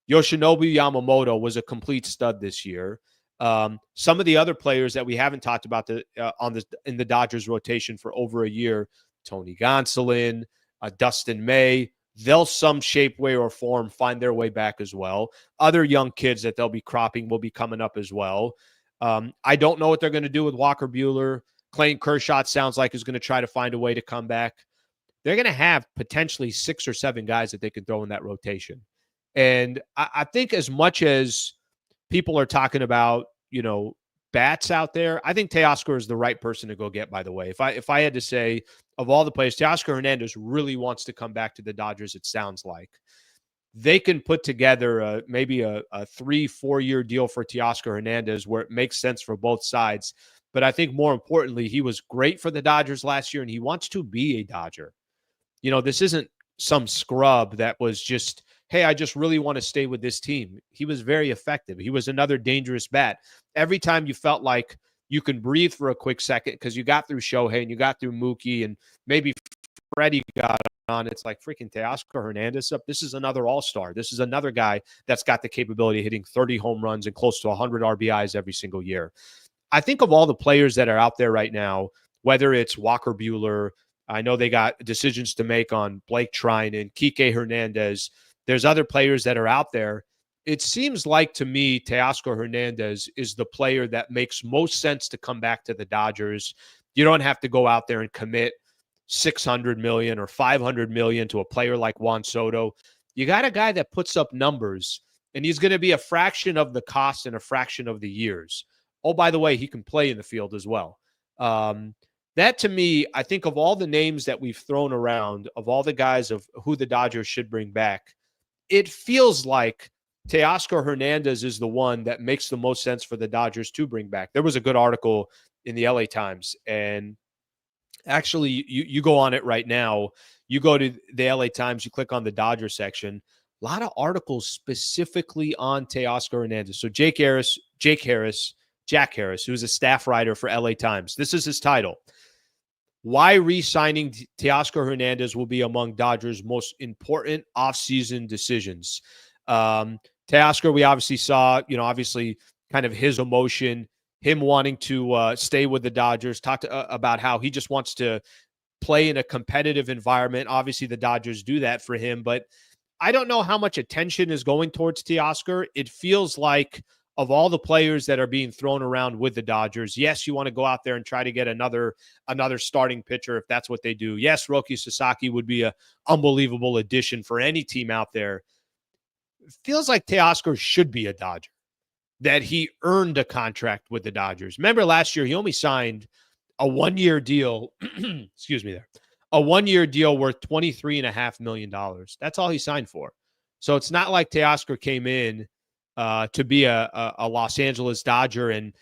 Yoshinobu Yamamoto was a complete stud this year. Some of the other players that we haven't talked about in the Dodgers rotation for over a year, Tony Gonsolin, Dustin May, they'll some shape, way, or form find their way back as well. Other young kids that they'll be cropping will be coming up as well. I don't know what they're going to do with Walker Buehler. Clayton Kershaw sounds like is going to try to find a way to come back. They're going to have potentially 6 or 7 guys that they can throw in that rotation. And I think as much as people are talking about, bats out there, I think Teoscar is the right person to go get, by the way. If I had to say, of all the players, Teoscar Hernandez really wants to come back to the Dodgers, it sounds like. They can put together maybe a 3-4 year deal for Teoscar Hernandez where it makes sense for both sides. But I think more importantly, he was great for the Dodgers last year, and he wants to be a Dodger. This isn't some scrub that was just, hey, I just really want to stay with this team. He was very effective. He was another dangerous bat. Every time you felt like you can breathe for a quick second because you got through Shohei and you got through Mookie and maybe Freddie got on, it's like freaking Teoscar Hernandez up. This is another all-star. This is another guy that's got the capability of hitting 30 home runs and close to 100 RBIs every single year. I think of all the players that are out there right now, whether it's Walker Buehler, I know they got decisions to make on Blake Treinen, Kike Hernandez. There's other players that are out there. It seems like to me, Teoscar Hernandez is the player that makes most sense to come back to the Dodgers. You don't have to go out there and commit $600 million or $500 million to a player like Juan Soto. You got a guy that puts up numbers, and he's going to be a fraction of the cost and a fraction of the years. Oh, by the way, he can play in the field as well. That to me, I think of all the names that we've thrown around, of all the guys of who the Dodgers should bring back, it feels like Teoscar Hernandez is the one that makes the most sense for the Dodgers to bring back. There was a good article in the LA Times, and actually you go on it right now. You go to the LA Times, you click on the Dodger section, a lot of articles specifically on Teoscar Hernandez. So Jack Harris, who's a staff writer for LA Times. This is his title. Why re-signing Teoscar Hernandez will be among Dodgers' most important offseason decisions. Teoscar, we obviously saw, obviously kind of his emotion, him wanting to stay with the Dodgers, talked about how he just wants to play in a competitive environment. Obviously, the Dodgers do that for him, but I don't know how much attention is going towards Teoscar. It feels like of all the players that are being thrown around with the Dodgers, yes, you want to go out there and try to get another starting pitcher if that's what they do. Yes, Roki Sasaki would be an unbelievable addition for any team out there. It feels like Teoscar should be a Dodger, that he earned a contract with the Dodgers. Remember last year, he only signed a one-year deal, excuse me there, a one-year deal worth $23.5 million. That's all he signed for. So it's not like Teoscar came in to be a Los Angeles Dodger and,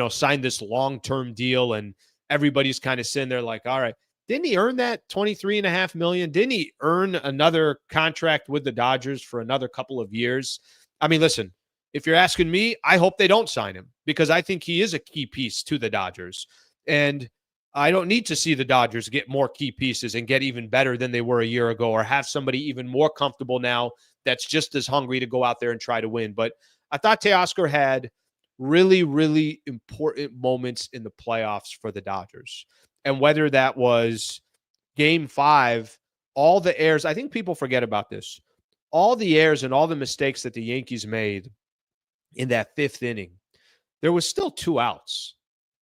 signed this long-term deal, and everybody's kind of sitting there like, all right, didn't he earn that $23.5 million? Didn't he earn another contract with the Dodgers for another couple of years? I mean, listen, if you're asking me, I hope they don't sign him because I think he is a key piece to the Dodgers. And I don't need to see the Dodgers get more key pieces and get even better than they were a year ago, or have somebody even more comfortable now that's just as hungry to go out there and try to win. But I thought Teoscar had really, really important moments in the playoffs for the Dodgers. And whether that was Game 5, all the errors, I think people forget about this. All the errors and all the mistakes that the Yankees made in that 5th inning, there was still 2 outs.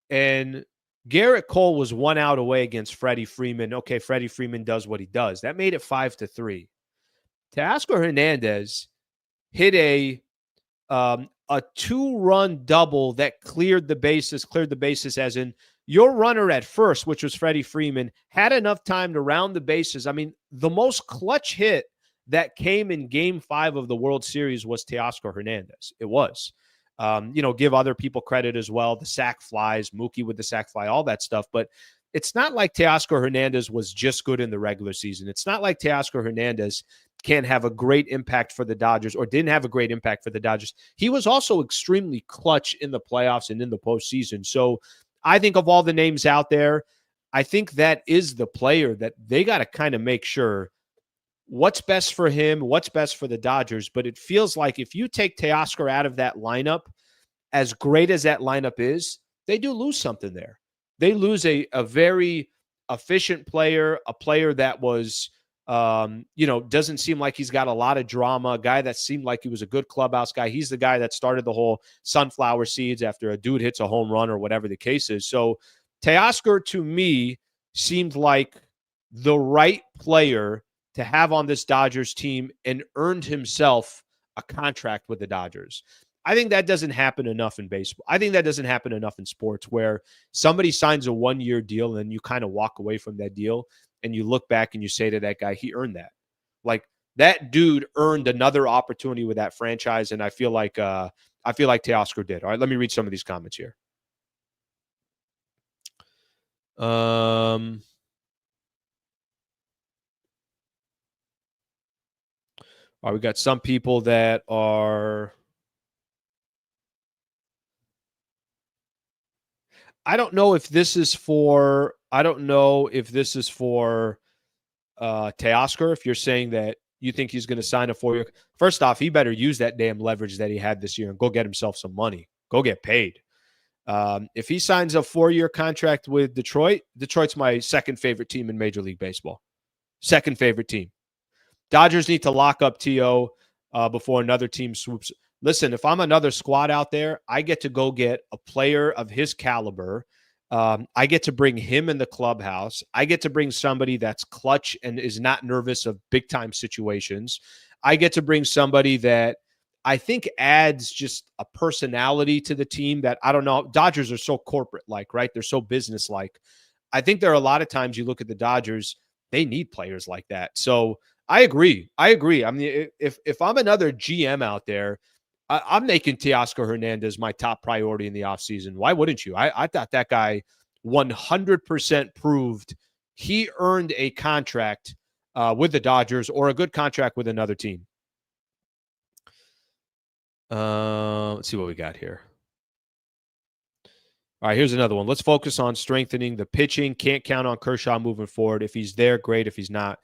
And Garrett Cole was 1 out away against Freddie Freeman. Okay, Freddie Freeman does what he does. That made it 5-3. Teoscar Hernandez hit a 2-run double that cleared the bases as in your runner at first, which was Freddie Freeman, had enough time to round the bases. I mean, the most clutch hit that came in Game 5 of the World Series was Teoscar Hernandez. It was. Give other people credit as well. The sac flies, Mookie with the sac fly, all that stuff. But it's not like Teoscar Hernandez was just good in the regular season. It's not like Teoscar Hernandez can have a great impact for the Dodgers or didn't have a great impact for the Dodgers. He was also extremely clutch in the playoffs and in the postseason. So I think of all the names out there, I think that is the player that they got to kind of make sure what's best for him, what's best for the Dodgers. But it feels like if you take Teoscar out of that lineup, as great as that lineup is, they do lose something there. They lose a very efficient player, a player that was, doesn't seem like he's got a lot of drama, a guy that seemed like he was a good clubhouse guy. He's the guy that started the whole sunflower seeds after a dude hits a home run or whatever the case is. So Teoscar, to me, seemed like the right player to have on this Dodgers team and earned himself a contract with the Dodgers. I think that doesn't happen enough in baseball. I think that doesn't happen enough in sports where somebody signs a one-year deal and you kind of walk away from that deal and you look back and you say to that guy, he earned that. Like that dude earned another opportunity with that franchise, and I feel like Teoscar did. All right, let me read some of these comments here. All right, we got some people that are. I don't know if this is for Teoscar, if you're saying that you think he's going to sign a 4-year. First off, he better use that damn leverage that he had this year and go get himself some money. Go get paid. If he signs a 4-year contract with Detroit, Detroit's my second favorite team in Major League Baseball. Second favorite team. Dodgers need to lock up T.O. Before another team swoops. Listen, if I'm another squad out there, I get to go get a player of his caliber. I get to bring him in the clubhouse. I get to bring somebody that's clutch and is not nervous of big-time situations. I get to bring somebody that I think adds just a personality to the team that, I don't know, Dodgers are so corporate-like, right? They're so business-like. I think there are a lot of times you look at the Dodgers, they need players like that. So I agree. I mean, if I'm another GM out there, I'm making Teoscar Hernandez my top priority in the offseason. Why wouldn't you? I thought that guy 100% proved he earned a contract with the Dodgers or a good contract with another team. Let's see what we got here. All right, here's another one. Let's focus on strengthening the pitching. Can't count on Kershaw moving forward. If he's there, great. If he's not,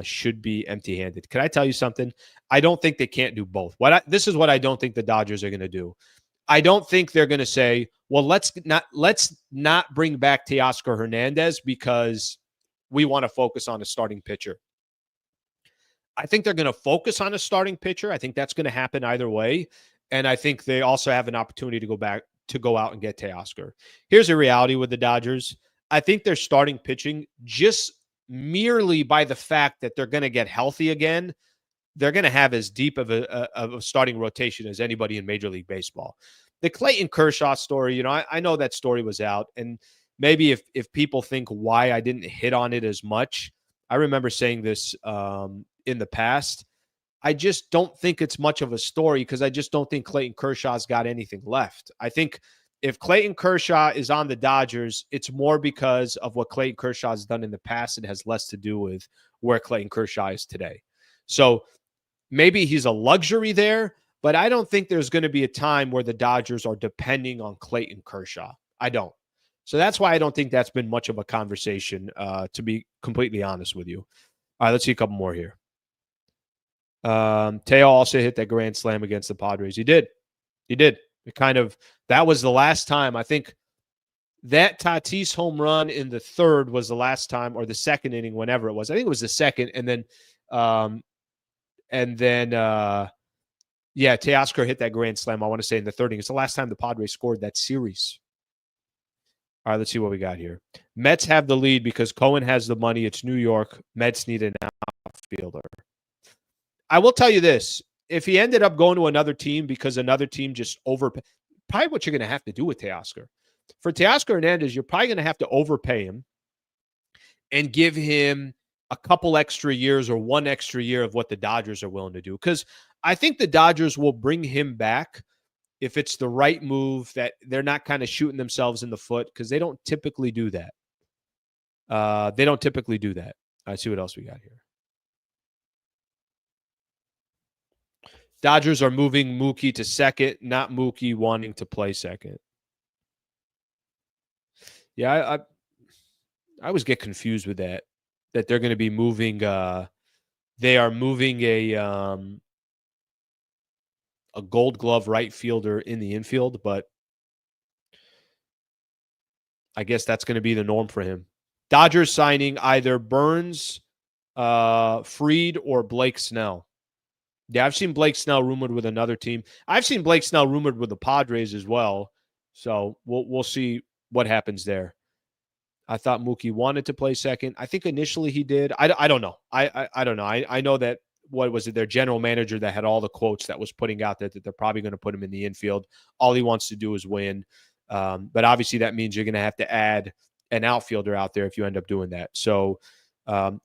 should be empty-handed. Can I tell you something? I don't think they can't do both. This is what I don't think the Dodgers are going to do. I don't think they're going to say, well, let's not bring back Teoscar Hernandez because we want to focus on a starting pitcher. I think they're going to focus on a starting pitcher. I think that's going to happen either way. And I think they also have an opportunity to go out and get Teoscar. Here's the reality with the Dodgers. I think they're starting pitching just merely by the fact that they're going to get healthy again. They're going to have as deep of a starting rotation as anybody in Major League Baseball. The Clayton Kershaw story, I know that story was out. And maybe if people think why I didn't hit on it as much, I remember saying this in the past. I just don't think it's much of a story because I just don't think Clayton Kershaw's got anything left. I think if Clayton Kershaw is on the Dodgers, it's more because of what Clayton Kershaw has done in the past. It has less to do with where Clayton Kershaw is today. So maybe he's a luxury there, but I don't think there's going to be a time where the Dodgers are depending on Clayton Kershaw. I don't. So that's why I don't think that's been much of a conversation, to be completely honest with you. All right, let's see a couple more here. Teo also hit that grand slam against the Padres. He did. That was the last time. I think that Tatis home run in the third was the last time, or the second inning, whenever it was. I think it was the second. And then Teoscar hit that grand slam, I want to say, in the third inning. It's the last time the Padres scored that series. All right, let's see what we got here. Mets have the lead because Cohen has the money. It's New York. Mets need an outfielder. I will tell you this. If he ended up going to another team because another team just overpay, probably what you're going to have to do with Teoscar. For Teoscar Hernandez, you're probably going to have to overpay him and give him a couple extra years or one extra year of what the Dodgers are willing to do. Because I think the Dodgers will bring him back if it's the right move, that they're not kind of shooting themselves in the foot, because they don't typically do that. I see what else we got here. Dodgers are moving Mookie to second, not Mookie wanting to play second. Yeah, I always get confused with that they're going to be moving. They are moving a Gold Glove right fielder in the infield, but I guess that's going to be the norm for him. Dodgers signing either Burns, Fried, or Blake Snell. Yeah, I've seen Blake Snell rumored with another team. I've seen Blake Snell rumored with the Padres as well. So we'll see what happens there. I thought Mookie wanted to play second. I think initially he did. I don't know. I don't know. I know that, what was it, their general manager that had all the quotes that was putting out that they're probably going to put him in the infield. All he wants to do is win. But obviously that means you're going to have to add an outfielder out there if you end up doing that. So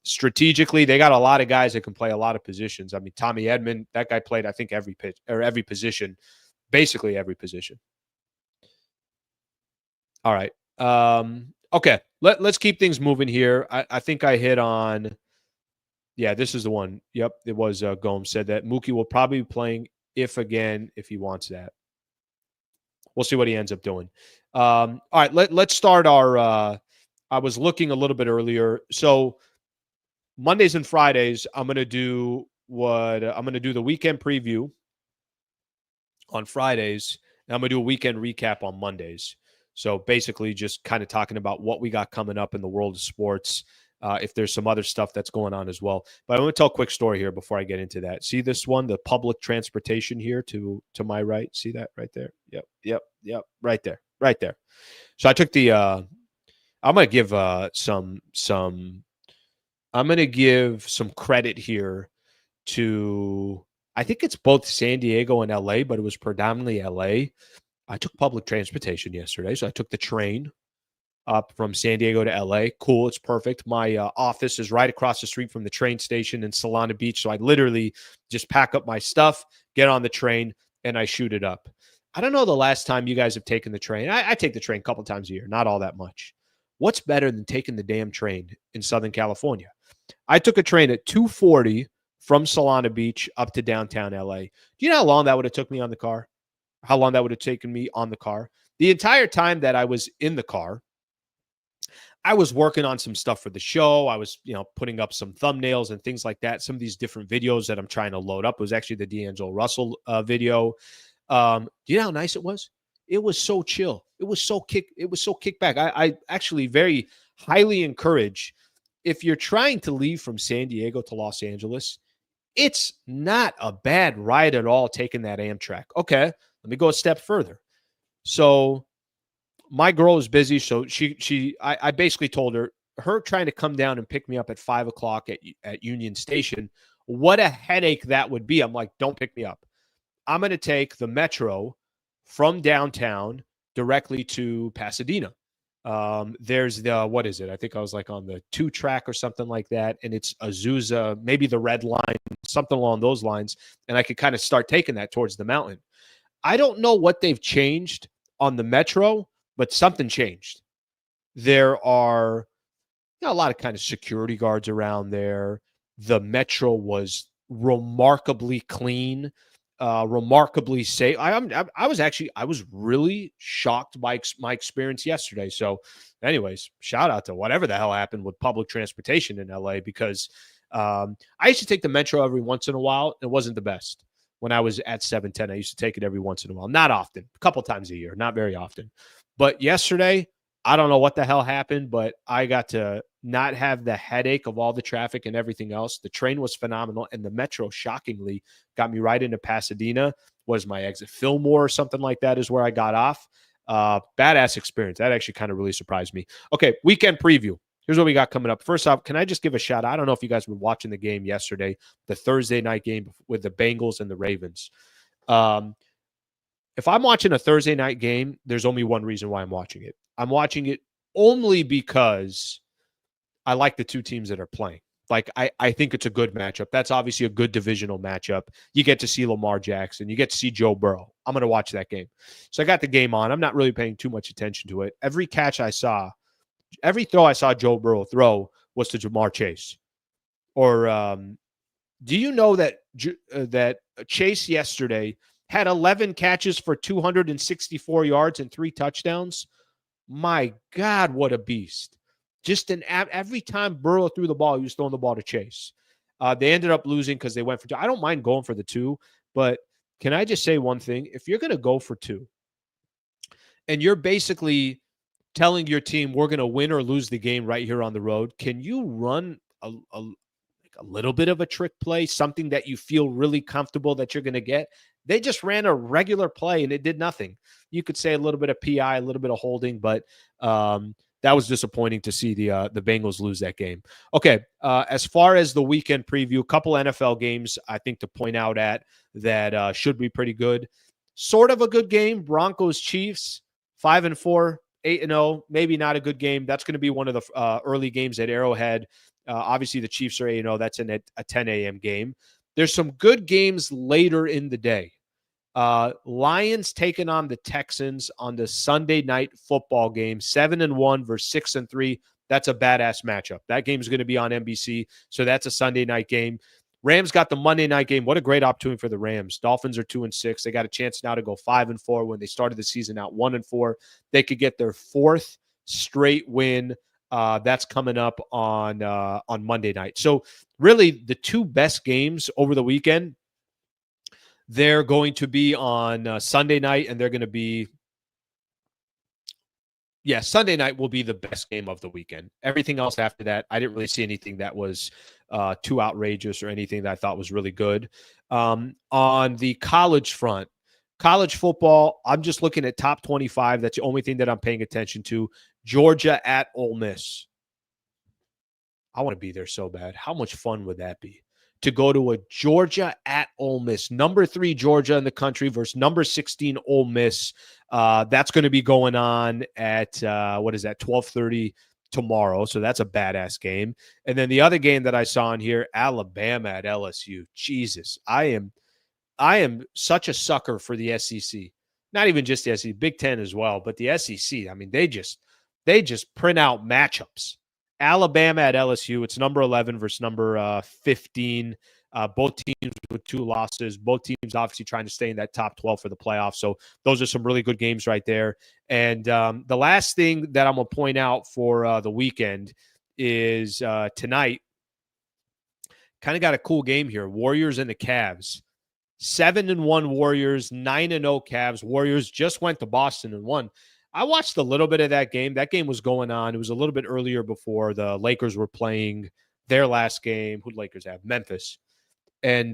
strategically, they got a lot of guys that can play a lot of positions. I mean, Tommy Edman, that guy played, I think, every pitch or every position, basically every position. All right. Okay. Let's keep things moving here. I think I hit on, yeah, this is the one. Yep. It was Gomes said that Mookie will probably be playing if he wants that. We'll see what he ends up doing. All right. Let's start our, I was looking a little bit earlier. So Mondays and Fridays, I'm going to do the weekend preview on Fridays, and I'm going to do a weekend recap on Mondays. So basically just kind of talking about what we got coming up in the world of sports, if there's some other stuff that's going on as well. But I'm going to tell a quick story here before I get into that. See this one, the public transportation here to my right? See that right there? Yep. Right there. So I took the I'm going to give I'm going to give some credit here to, I think it's both San Diego and LA, but it was predominantly LA. I took public transportation yesterday. So I took the train up from San Diego to LA. Cool. It's perfect. My office is right across the street from the train station in Solana Beach. So I literally just pack up my stuff, get on the train, and I shoot it up. I don't know the last time you guys have taken the train. I take the train a couple times a year, not all that much. What's better than taking the damn train in Southern California? I took a train at 2:40 from Solana Beach up to downtown LA. Do you know how long that would have took me on the car? How long that would have taken me on the car? The entire time that I was in the car, I was working on some stuff for the show. I was, putting up some thumbnails and things like that. Some of these different videos that I'm trying to load up. It was actually the D'Angelo Russell video. Do you know how nice it was? It was so chill. It was so kick back. I actually very highly encourage, if you're trying to leave from San Diego to Los Angeles, it's not a bad ride at all taking that Amtrak. Okay, let me go a step further. So my girl is busy, so I basically told her trying to come down and pick me up at 5:00 at Union Station, what a headache that would be. I'm like, don't pick me up. I'm going to take the metro from downtown directly to Pasadena. There's what is it? I think I was like on the 2 track or something like that. And it's Azusa, maybe the red line, something along those lines. And I could kind of start taking that towards the mountain. I don't know what they've changed on the metro, but something changed. There are a lot of kind of security guards around there. The metro was remarkably clean, remarkably safe. I was really shocked by my experience yesterday. So, anyways, shout out to whatever the hell happened with public transportation in LA, because I used to take the metro every once in a while. It wasn't the best. When I was at 710, I used to take it every once in a while. Not often, a couple times a year, not very often. But yesterday, I don't know what the hell happened, but I got to not have the headache of all the traffic and everything else. The train was phenomenal, and the metro, shockingly, got me right into Pasadena. Was my exit Fillmore or something like that is where I got off. Badass experience. That actually kind of really surprised me. Okay, weekend preview. Here's what we got coming up. First off, can I just give a shout out? I don't know if you guys were watching the game yesterday, the Thursday night game with the Bengals and the Ravens. If I'm watching a Thursday night game, there's only one reason why I'm watching it. I'm watching it only because I like the two teams that are playing. Like, I think it's a good matchup. That's obviously a good divisional matchup. You get to see Lamar Jackson. You get to see Joe Burrow. I'm going to watch that game. So I got the game on. I'm not really paying too much attention to it. Every throw I saw Joe Burrow throw was to Jamar Chase. Or do you know that Chase yesterday had 11 catches for 264 yards and 3 touchdowns? My God, what a beast. Just every time Burrow threw the ball, he was throwing the ball to Chase. They ended up losing because they went for 2. I don't mind going for the 2, but can I just say one thing? If you're going to go for 2 and you're basically telling your team we're going to win or lose the game right here on the road, can you run a little bit of a trick play, something that you feel really comfortable that you're going to get? They just ran a regular play and it did nothing. You could say a little bit of PI, a little bit of holding, but that was disappointing to see the Bengals lose that game. Okay, as far as the weekend preview, a couple NFL games I think to point out at that should be pretty good. Sort of a good game, Broncos-Chiefs, 5-4, 8-0. Maybe not a good game. That's going to be one of the early games at Arrowhead. Obviously, the Chiefs are 8-0. That's a 10 a.m. game. There's some good games later in the day. Lions taking on the Texans on the Sunday night football game, 7-1 versus 6-3. That's a badass matchup. That game is going to be on NBC, so that's a Sunday night game. Rams got the Monday night game. What a great opportunity for the Rams. Dolphins are 2-6. They got a chance now to go 5-4 when they started the season out 1-4. They could get their 4th straight win. That's coming up on Monday night. So really the 2 best games over the weekend, they're going to be on Sunday night, and they're going to be Sunday night will be the best game of the weekend. Everything else after that, I didn't really see anything that was too outrageous or anything that I thought was really good. On the college front, college football, I'm just looking at top 25. That's the only thing that I'm paying attention to. Georgia at Ole Miss. I want to be there so bad. How much fun would that be? To go to a Georgia at Ole Miss, number 3 Georgia in the country versus number 16 Ole Miss. That's going to be going on at 12:30 tomorrow. So that's a badass game. And then the other game that I saw in here, Alabama at LSU. Jesus, I am such a sucker for the SEC. Not even just the SEC, Big Ten as well, but the SEC. I mean, they just print out matchups. Alabama at LSU. It's number 11 versus number 15. Both teams with 2 losses. Both teams obviously trying to stay in that top 12 for the playoffs. So those are some really good games right there. And the last thing that I'm going to point out for the weekend is tonight. Kind of got a cool game here. Warriors and the Cavs. 7-1 Warriors, 9-0 Cavs. Warriors just went to Boston and won. I watched a little bit of that game. That game was going on. It was a little bit earlier before the Lakers were playing their last game. Who Lakers have? Memphis. And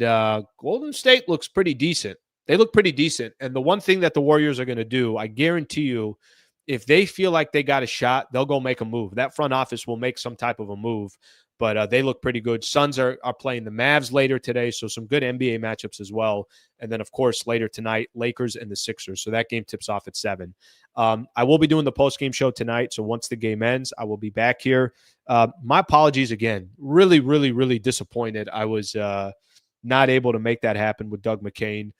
Golden State looks pretty decent. They look pretty decent. And the one thing that the Warriors are going to do, I guarantee you, if they feel like they got a shot, they'll go make a move. That front office will make some type of a move. But they look pretty good. Suns are playing the Mavs later today, so some good NBA matchups as well. And then, of course, later tonight, Lakers and the Sixers. So that game tips off at 7. I will be doing the post-game show tonight, so once the game ends, I will be back here. My apologies again. Really, really, really disappointed. I was not able to make that happen with Doug McKain.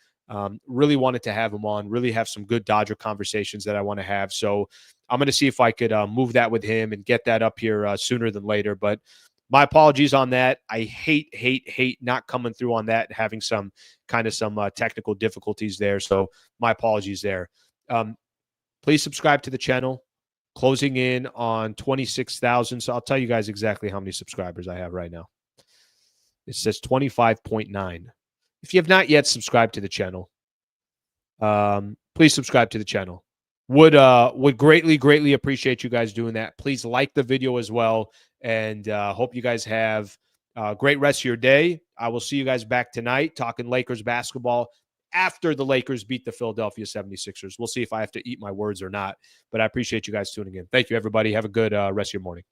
Really wanted to have him on, really have some good Dodger conversations that I want to have. So I'm going to see if I could move that with him and get that up here sooner than later. But my apologies on that. I hate not coming through on that, having some technical difficulties there. So my apologies there. Please subscribe to the channel. Closing in on 26,000. So I'll tell you guys exactly how many subscribers I have right now. It says 25.9. If you have not yet subscribed to the channel, please subscribe to the channel. Would greatly appreciate you guys doing that. Please like the video as well. And hope you guys have a great rest of your day. I will see you guys back tonight talking Lakers basketball after the Lakers beat the Philadelphia 76ers. We'll see if I have to eat my words or not. But I appreciate you guys tuning in. Thank you, everybody. Have a good rest of your morning.